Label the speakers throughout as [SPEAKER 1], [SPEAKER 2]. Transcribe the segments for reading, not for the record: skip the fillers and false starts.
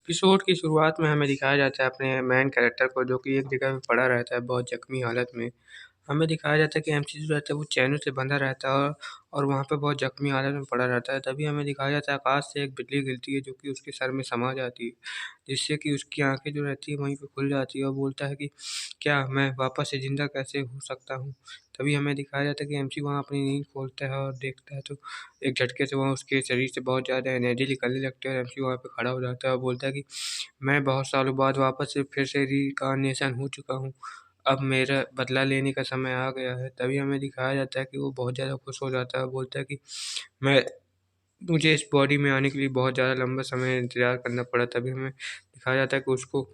[SPEAKER 1] Episode की शुरुआत में हमें दिखाया जाता है अपने मेन कैरेक्टर को, जो कि एक जगह पे पड़ा रहता है बहुत जख्मी हालत में। हमें दिखाया जाता है कि एमसी जो रहता है वो चैनों से बंधा रहता है और वहाँ पे बहुत जख्मी हालत में पड़ा रहता है। तभी हमें दिखाया जाता है आकाश से एक बिजली गिरती है जो कि उसके सर में समा जाती है, जिससे कि उसकी आँखें जो रहती है वहीं पे खुल जाती है और बोलता है कि क्या मैं वापस से ज़िंदा कैसे हो सकता हूँ? तभी हमें दिखाया जाता है कि एमसी वहाँ अपनी नींद खोलता है और देखता है तो एक झटके से वहाँ उसके शरीर से बहुत ज़्यादा एनर्जी निकलने लगती है और एमसी वहाँ पे खड़ा हो जाता है और बोलता है कि मैं बहुत सालों बाद वापस से फिर से रिइंकार्नेशन हो चुका हूँ। अब मेरा बदला लेने का समय आ गया है। तभी हमें दिखाया जाता है कि वो बहुत ज़्यादा खुश हो जाता है और बोलता है कि मैं मुझे इस बॉडी में आने के लिए बहुत ज़्यादा लंबा समय इंतज़ार करना पड़ा। तभी हमें दिखाया जाता है कि उसको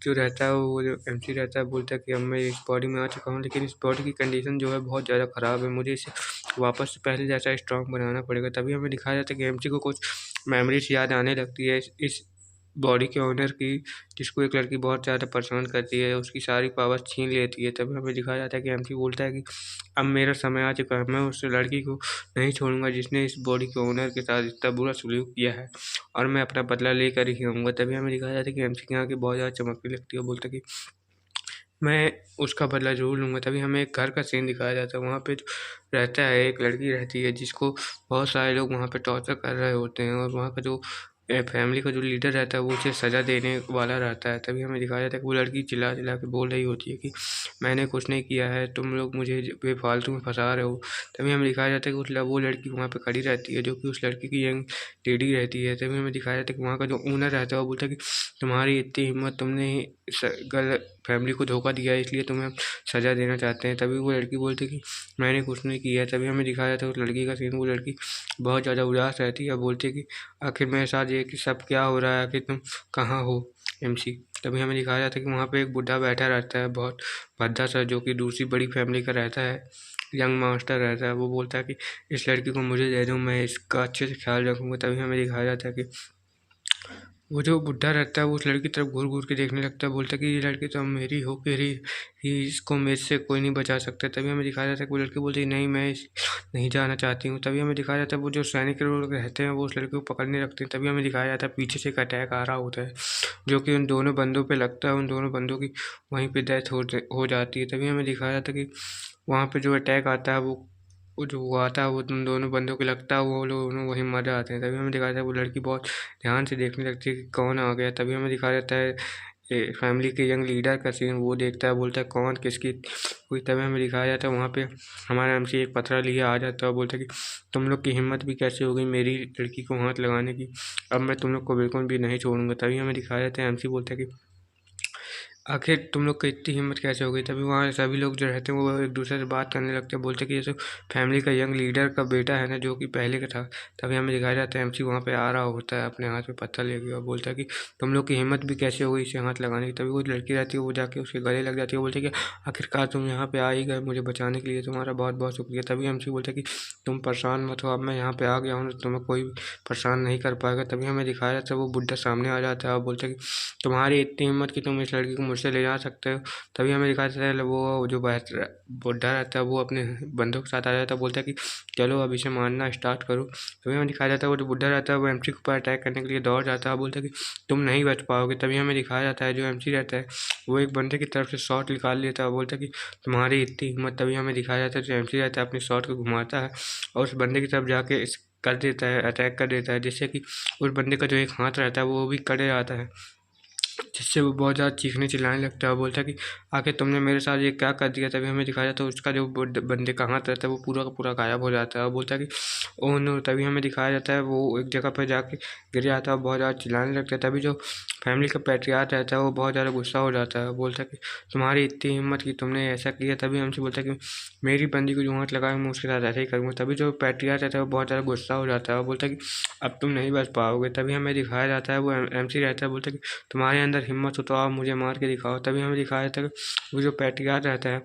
[SPEAKER 1] जो रहता है वो जो एमसी रहता है बोलता है कि अब मैं इस बॉडी में आ चुका हूँ, लेकिन इस बॉडी की कंडीशन जो है बहुत ज़्यादा ख़राब है। मुझे इसे वापस से पहले जैसा स्ट्रॉन्ग बनाना पड़ेगा। तभी हमें दिखाया जाता है कि एमसी को कुछ मेमोरीज़ याद आने लगती है इस बॉडी के ओनर की, जिसको एक लड़की बहुत ज़्यादा परेशान करती है, उसकी सारी पावर्स छीन लेती है। तभी हमें दिखाया जाता है कि एमसी बोलता है कि अब मेरा समय आ चुका है, मैं उस लड़की को नहीं छोड़ूँगा जिसने इस बॉडी के ओनर के साथ इतना बुरा सलूक किया है, और मैं अपना बदला लेकर ही आऊँगा। तभी हमें दिखाया जाता है कि एमसी की आँखें बहुत ज़्यादा चमकने लगती है और बोलता है कि मैं उसका बदला ज़रूर लूँगा। तभी हमें एक घर का सीन दिखाया जाता है, वहाँ पे जो रहता है एक लड़की रहती है जिसको बहुत सारे लोग वहाँ पे टॉर्चर कर रहे होते हैं, और वहाँ का जो फैमिली का जो लीडर रहता है वो उसे सज़ा देने वाला रहता है। तभी हमें दिखाया जाता है कि वो लड़की चिल्ला-चिल्ला के बोल रही होती है कि मैंने कुछ नहीं किया है, तुम लोग मुझे बेफ़ालतू में फँसा रहे हो। तभी हमें दिखाया जाता है कि वो लड़की वहाँ पे खड़ी रहती है, जो कि उस लड़की की यंग लेडी रहती है। तभी हमें दिखाया जाता है कि वहाँ का जो ओनर रहता है वो बोलता है कि तुम्हारी इतनी हिम्मत, तुमने गलत फैमिली को धोखा दिया है, इसलिए तुम्हें सज़ा देना चाहते हैं। तभी वो लड़की बोलती है कि मैंने कुछ नहीं किया है। तभी हमें दिखाया जाता है उस लड़की का सीन, वो लड़की बहुत ज़्यादा उदास रहती है, बोलती है कि आखिर मेरे साथ ये कि सब क्या हो रहा है, आखिर तुम कहाँ हो एमसी? तभी हमें दिखाया जाता है कि वहाँ पे एक बुड्ढा बैठा रहता है बहुत भद्दा सा, जो कि दूसरी बड़ी फैमिली का रहता है, यंग मास्टर रहता है। वो बोलता है कि इस लड़की को मुझे दे दो, मैं इसका अच्छे से ख्याल रखूँगा। तभी हमें दिखाया जाता है कि वो जो बुड्ढा रहता है वो उस लड़की की तरफ घूर-घूर के देखने लगता है, बोलता है कि ये लड़की तो अब मेरी हो के रही ही, इसको मेरे से कोई नहीं बचा सकता। तभी हमें दिखाया जाता है कि वो लड़की बोलती है नहीं, मैं नहीं जाना चाहती हूँ। तभी हमें दिखाया जाता है वो जो सैनिक लोग रहते हैं वो उस लड़की को पकड़ने लगते हैं। तभी हमें दिखाया जाता है पीछे से एक अटैक आ रहा होता है, जो कि उन दोनों बंदों पे लगता है, उन दोनों बंदों की वहीं पे डेथ हो जाती है। तभी हमें दिखाया जाता है कि वहाँ पे जो अटैक आता है वो जो वो आता है वो उन दोनों बंदों को लगता है, वो लोग दोनों वहीं मर जाते हैं। तभी हमें दिखाया जाता है वो लड़की बहुत ध्यान से देखने लगती है कि कौन आ गया। तभी हमें दिखाया जाता है फैमिली के यंग लीडर का सीन, वो देखता है, बोलता है कौन किसकी हुई। तभी हमें दिखाया जाता है वहाँ पे हमारा एमसी एक पथरा लिए आ जाता है और बोलता है कि तुम लोग की हिम्मत भी कैसे हो गई मेरी लड़की को हाथ लगाने की, अब मैं तुम लोग को बिल्कुल भी नहीं छोड़ूंगा। तभी हमें दिखाया जाता है एमसी बोलता है कि आखिर तुम लोग की इतनी हिम्मत कैसे हो गई? तभी वहाँ सभी लोग जो रहते हैं वो एक दूसरे से बात करने लगते हैं, बोलते हैं कि ये जो फैमिली का यंग लीडर का बेटा है ना, जो कि पहले का था। तभी हमें दिखाया जाता है एमसी वहाँ पे आ रहा होता है अपने हाथ में पत्थर लेके और बोलता है कि तुम लोग की हिम्मत भी कैसे हो गई इसे हाथ लगाने की। तभी वो लड़की रहती है वो जाके उसके गले लग जाती है, बोलती है कि आखिरकार तुम यहाँ पे आ ही गए मुझे बचाने के लिए, तुम्हारा बहुत बहुत शुक्रिया। तभी एमसी बोलता है कि तुम परेशान मत हो, अब मैं यहाँ पे आ गया हूँ तो तुम्हें कोई परेशान नहीं कर पाएगा। तभी हमें दिखाया जाता है वो बुड्ढा सामने आ जाता है और बोलता है कि तुम्हारी इतनी हिम्मत कि तुम इस लड़की को मुझसे ले जा सकते हो। तभी हमें दिखाया जाता है वो जो बुड्ढा रहता है वो अपने बंदों के साथ आ जाता है, बोलता है कि चलो अब इसे मारना स्टार्ट करो। तभी हमें दिखाया जाता है वो जो बुड्ढा रहता है वो एमसी के ऊपर अटैक करने के लिए दौड़ जाता है, बोलता है कि तुम नहीं बच पाओगे। तभी हमें दिखाया जाता है जो एमसी रहता है वो एक बंदे की तरफ से शॉट निकाल लेता है, बोलता है कि तुम्हारी इतनी हिम्मत। तभी हमें दिखाया जाता है जो एमसी रहता है अपनी शॉट को घुमाता है और उस बंदे की तरफ जाके कर देता है, अटैक कर देता है, जिससे कि उस बंदे का जो एक हाथ रहता है वो भी कट जाता है, जिससे वो बहुत ज़्यादा चीखने चिल्लाने लगता है और बोलता है कि आखिर तुमने मेरे साथ ये क्या कर दिया। तभी हमें दिखाया जाता है उसका जो बंदे का हाथ रहता है वो पूरा का पूरा गायब हो जाता है और बोलता है कि ओह नो। तभी हमें दिखाया जाता है वो एक जगह पर जाके गिर जाता है और बहुत ज़्यादा चिल्लाने लगता है। तभी जो फैमिली का पैट्रियार्क रहता है वो बहुत ज़्यादा गुस्सा हो जाता है, बोलता है कि तुम्हारी इतनी हिम्मत कि तुमने ऐसा किया। तभी हमसे बोलता है कि मेरी बंदी को जो हाथ लगाया मैं उसके साथ ऐसे ही करूँगा। तभी जो पैट्रियार्क रहता है वो बहुत ज़्यादा गुस्सा हो जाता है और बोलता है कि अब तुम नहीं बच पाओगे। तभी हमें दिखाया जाता है वो एमसी रहता है, बोलता है कि तुम्हारे अंदर हिम्मत हो तो आप मुझे मार के दिखाओ। तभी हमें दिखाया जाता है कि वो जो पैट्रियार्क रहता है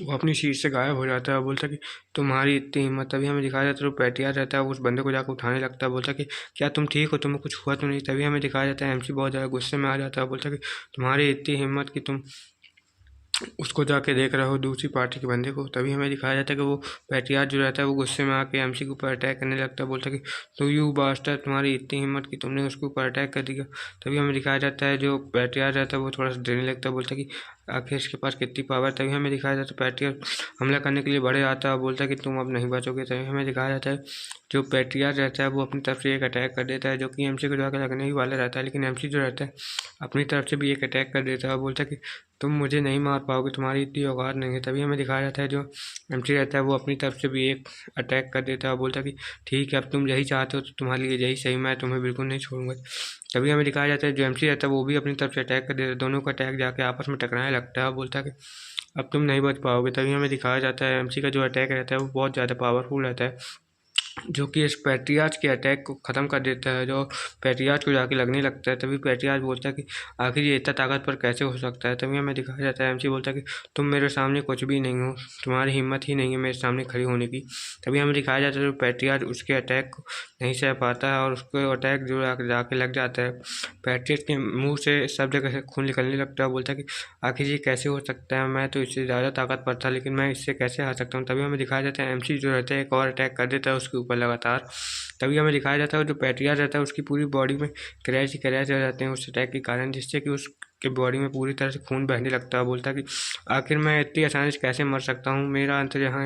[SPEAKER 1] वो अपनी सीट से गायब हो जाता है और बोलता है कि तुम्हारी इतनी हिम्मत। तभी हमें दिखाया जाता है वो पैट्रियार्क रहता है वो उस बंदे को जाकर उठाने लगता है, बोलता है कि क्या तुम ठीक हो, तुम्हें कुछ हुआ तो नहीं। तभी हमें दिखाया जाता है एमसी बहुत ज़्यादा गुस्से में आ जाता है, बोलता है कि तुम्हारी इतनी हिम्मत कि तुम उसको जाके देख रहा हो दूसरी पार्टी के बंदे को, तभी हमें दिखाया जाता है कि वो पैट्रियार्च जो रहता है वो गुस्से में आके एमसी के ऊपर अटैक करने लगता है, बोलता है कि तो यू बास्टर, तुम्हारी इतनी हिम्मत कि तुमने उसके ऊपर अटैक कर दिया। तभी हमें दिखाया जाता है जो पैट्रियार्च रहता है वो थोड़ा सा डरने लगता है, बोलता है कि आखिर इसके पास कितनी पावर। तभी हमें दिखाया जाता है पैट्रियार्च हमला करने के लिए बढ़े आता है और बोलता है कि तुम अब नहीं बचोगे। तभी हमें दिखाया जाता है जो पैट्रियार्च रहता है वो अपनी तरफ से एक अटैक कर देता है जो कि एमसी को जाकर लगने ही वाला रहता है, लेकिन एमसी जो रहता है अपनी तरफ से भी एक अटैक कर देता है और बोलता है कि तुम मुझे नहीं मार पाओगे, तुम्हारी इतनी औकात नहीं है। तभी हमें दिखाया जाता है जो एमसी रहता है वो अपनी तरफ से भी एक अटैक कर देता है और बोलता है कि ठीक है, अब तुम यही चाहते हो तो तुम्हारे लिए यही सही, मैं तुम्हें बिल्कुल नहीं छोड़ूंगा। तभी हमें दिखाया जाता है जो एमसी रहता है वो भी अपनी तरफ से अटैक कर देता है, दोनों का अटैक जाके आपस में टकराने लगता है और बोलता है कि अब तुम नहीं बच पाओगे। तभी हमें दिखाया जाता है एमसी का जो अटैक रहता है वो बहुत ज़्यादा पावरफुल रहता है जो कि इस पैट्रियार्च के अटैक को ख़त्म कर देता है, जो पैट्रियार्च को जाके लगने लगता है। तभी पैट्रियार्च बोलता है कि आखिर ये इतना ताकतवर कैसे हो सकता है। तभी हमें दिखाया जाता है एमसी बोलता है कि तुम मेरे सामने कुछ भी नहीं हो, तुम्हारी हिम्मत ही नहीं है मेरे सामने खड़ी होने की। तभी हमें दिखाया जाता है जो पैट्रियार्च उसके अटैक को नहीं सह पाता है और उसको अटैक जो जाके लग जाता है। पैट्रियार्च के मुँह से सब जगह से खून निकलने लगता है, बोलता है कि आखिर ये कैसे हो सकता है, मैं तो इससे ज़्यादा ताकतवर था लेकिन मैं इससे कैसे हार सकता हूँ। तभी हमें दिखाया जाता है एमसी जो रहता है एक और अटैक कर देता है उसके ऊपर लगातार। तभी हमें दिखाया जाता है जो पैट्रियार्च रहता है उसकी पूरी बॉडी में क्रैच ही क्रैच हो जाते हैं उस अटैक के कारण, जिससे कि उसके बॉडी में पूरी तरह से खून बहने लगता है। बोलता है कि आखिर मैं इतनी आसानी से कैसे मर सकता हूँ, मेरा अंत यहाँ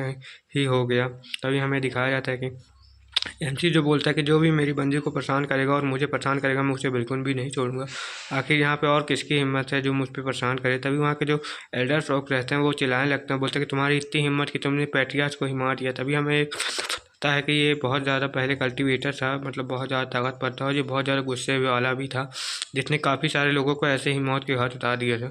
[SPEAKER 1] ही हो गया। तभी हमें दिखाया जाता है कि एमसी जो बोलता है कि जो भी मेरी बंदी को परेशान करेगा और मुझे परेशान करेगा मैं उसे बिल्कुल भी नहीं छोड़ूंगा। आखिर यहाँ पे और किसकी हिम्मत है जो मुझ पर परेशान करे। तभी वहाँ के जो एल्डर फ्रॉग रहते हैं वो चिल्लाने लगते हैं, बोलते हैं कि तुम्हारी इतनी हिम्मत कि तुमने पैट्रियार्च को ही मार दिया। तभी हमें एक पता है कि ये बहुत ज़्यादा पहले कल्टीवेटर था, मतलब बहुत ज़्यादा ताकतवर था और ये बहुत ज़्यादा गुस्से वाला भी था, जिसने काफ़ी सारे लोगों को ऐसे ही मौत के घाट उतार दिया था।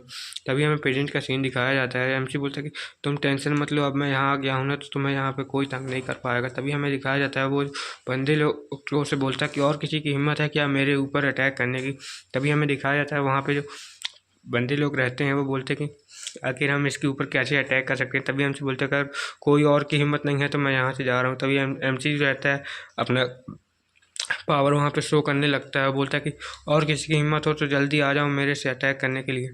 [SPEAKER 1] तभी हमें प्रेजेंट का सीन दिखाया जाता है, एमसी बोलता है कि तुम टेंशन मत लो, अब मैं यहाँ आ गया हूँ ना तो तुम्हें यहाँ पे कोई तंग नहीं कर पाएगा। तभी हमें दिखाया जाता है वो बंदे लोग से बोलता है कि और किसी की हिम्मत है क्या मेरे ऊपर अटैक करने की। तभी हमें दिखाया जाता है वहाँ पे जो बंदे लोग रहते हैं वो बोलते हैं कि आखिर हम इसके ऊपर कैसे अटैक कर सकते हैं। तभी एमसी बोलते हैं अगर कोई और की हिम्मत नहीं है तो मैं यहाँ से जा रहा हूँ। तभी एमसी जो रहता है अपना पावर वहाँ पे शो करने लगता है, बोलता है कि और किसी की हिम्मत हो तो जल्दी आ जाओ मेरे से अटैक करने के लिए।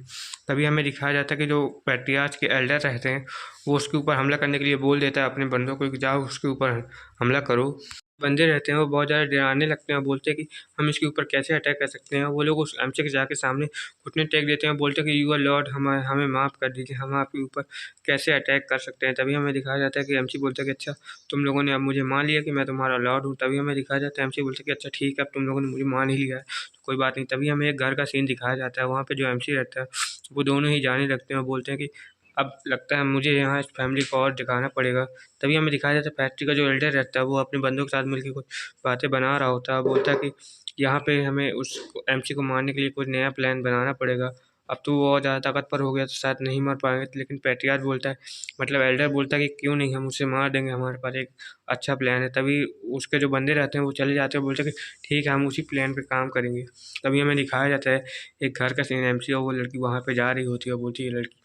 [SPEAKER 1] तभी हमें दिखाया जाता है कि जो पैट्रियार्च के एल्डर रहते हैं वो उसके ऊपर हमला करने के लिए बोल देता है अपने बंदों को कि जाओ उसके ऊपर हमला करो। बंदे रहते हैं वो बहुत ज़्यादा डराने लगते हैं, बोलते हैं कि हम इसके ऊपर कैसे अटैक कर सकते हैं। वो लोग उस एमसी के जाके सामने घुटने टेक देते हैं, बोलते हैं कि यू आर लॉर्ड, हमें हमें माफ़ कर दीजिए, हम आपके ऊपर कैसे अटैक कर सकते हैं। तभी हमें दिखाया जाता है कि एमसी बोलता है कि अच्छा तुम लोगों ने अब मुझे मान लिया कि मैं तुम्हारा लॉर्ड हूँ। तभी हमें दिखाया जाता है एमसी बोलता है कि अच्छा ठीक है अब तुम लोगों ने मुझे मान ही लिया है तो कोई बात नहीं। तभी हमें एक घर का सीन दिखाया जाता है, वहाँ पे जो एमसी रहता है वो दोनों ही जाने लगते हैं और बोलते हैं कि अब लगता है मुझे यहाँ इस फैमिली को और दिखाना पड़ेगा। तभी हमें दिखाया जाता है फैक्ट्री का जो एल्डर रहता है वो अपने बंदों के साथ मिलकर कुछ बातें बना रहा होता है, बोलता है कि यहाँ पे हमें उस एमसी को मारने के लिए कुछ नया प्लान बनाना पड़ेगा। अब तो वो और ज़्यादा ताकतवर हो गया तो शायद नहीं मार पाएंगे, लेकिन पैट्रियार्च बोलता है, मतलब एल्डर बोलता है कि क्यों नहीं, हम उसे मार देंगे, हमारे पास एक अच्छा प्लान है। तभी उसके जो बंदे रहते हैं वो चले जाते हैं, बोलते हैं कि ठीक है हम उसी प्लान पे काम करेंगे। तभी हमें दिखाया जाता है एक घर का सीन, एमसी और वो लड़की वहाँ पे जा रही होती है और बोलती है लड़की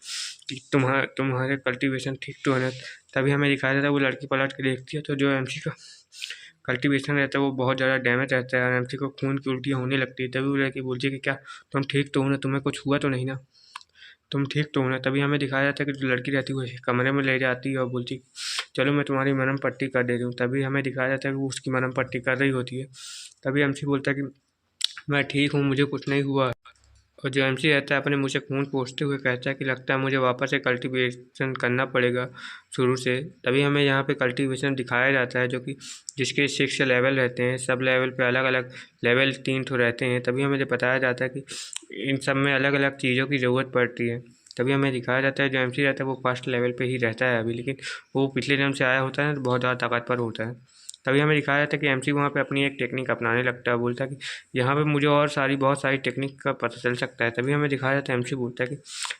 [SPEAKER 1] कि तुम्हारे कल्टीवेशन ठीक तो है ना। तभी हमें दिखाया जाता है वो लड़की पलट के देखती है तो जो एमसी का कल्टीवेशन रहता है वो बहुत ज़्यादा डैमेज रहता है और एमसी को खून की उल्टियाँ होने लगती है। तभी वो लड़की बोलती है कि क्या तुम ठीक तो हो ना, तुम्हें कुछ हुआ तो नहीं ना, तुम ठीक तो हो ना। तभी हमें दिखाया जाता है कि जो लड़की रहती है वो कमरे में ले जाती है और बोलती है चलो मैं तुम्हारी मरहम पट्टी कर दे रही हूँ। तभी हमें दिखाया जाता है कि वो उसकी मरहम पट्टी कर रही होती है। तभी एमसी बोलता है कि मैं ठीक हूँ, मुझे कुछ नहीं हुआ। और जो एमसी रहता है अपने मुँह से खून पोंछते हुए कहता है कि लगता है मुझे वापस से कल्टीवेशन करना पड़ेगा शुरू से। तभी हमें यहाँ पे कल्टीवेशन दिखाया जाता है जो कि जिसके 6 लेवल रहते हैं, सब लेवल पे अलग अलग लेवल 3 ठो रहते हैं। तभी हमें जो बताया जाता है कि इन सब में अलग अलग चीज़ों की ज़रूरत पड़ती है। तभी हमें दिखाया जाता है जो एमसी रहता है वो फर्स्ट लेवल पे ही रहता है अभी, लेकिन वो पिछले जन्म से आया होता है तो बहुत ज़्यादा ताकतवर होता है। तभी हमें दिखाया जाता है कि एमसी वहाँ पे अपनी एक टेक्निक अपनाने लगता है, बोलता है कि यहाँ पे मुझे और बहुत सारी टेक्निक का पता चल सकता है। तभी हमें दिखाया जाता है एमसी बोलता है कि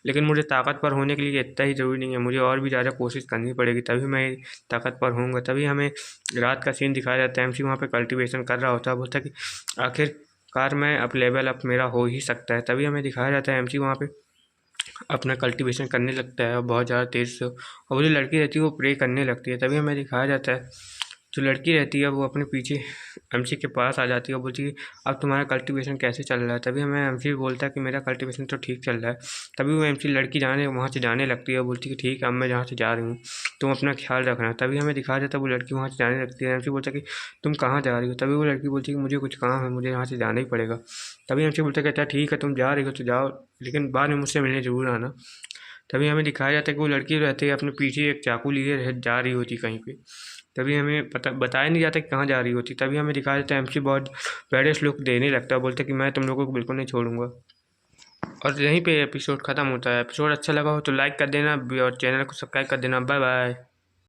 [SPEAKER 1] लेकिन मुझे ताकतवर होने के लिए इतना ही ज़रूरी नहीं है, मुझे और भी ज़्यादा कोशिश करनी पड़ेगी तभी मैं ताकतवर होऊंगा। तभी हमें रात का सीन दिखाया जाता है, एमसी वहाँ पे कल्टीवेशन कर रहा होता है, बोलता है कि आखिरकार मैं अब लेवल अप मेरा हो ही सकता है। तभी हमें दिखाया जाता है एमसी वहाँ पे अपना कल्टीवेशन करने लगता है और बहुत ज़्यादा तेज़ से, और वो जो लड़की रहती है वो प्रे करने लगती है। तभी हमें दिखाया जाता है जो लड़की रहती है वो अपने पीछे एमसी के पास आ जाती है और बोलती है अब तुम्हारा कल्टीवेशन कैसे चल रहा है। तभी हमें एमसी बोलता है कि मेरा कल्टीवेशन तो ठीक चल रहा है। तभी वो एमसी लड़की वहाँ से जाने लगती है और बोलती है कि ठीक है अब मैं जहाँ से जा रही हूँ तुम अपना ख्याल रखना। तभी हमें दिखाया जाता है वो लड़की वहाँ से जाने लगती है। एमसी बोलता है कि तुम कहाँ जा रही हो। तभी वो लड़की बोलती है कि मुझे कुछ काम है, मुझे यहाँ से जाना ही पड़ेगा। तभी एमसी बोलता है कि अच्छा ठीक है तुम जा रही हो तो जाओ, लेकिन बाद में मुझसे मिलने ज़रूर आना। तभी हमें दिखाया जाता है कि वो लड़की रहती है अपने पीछे एक चाकू लिए जा रही होती कहीं पे। तभी हमें बताया नहीं जाता कि कहाँ जा रही होती। तभी हमें दिखाया जाता है एमसी बहुत बैडेस्ट लुक देने लगता है, बोलता है कि मैं तुम लोगों को बिल्कुल नहीं छोड़ूंगा। और यहीं पे एपिसोड ख़त्म होता है। एपिसोड अच्छा लगा हो तो लाइक कर देना और चैनल को सब्सक्राइब कर देना। Bye bye.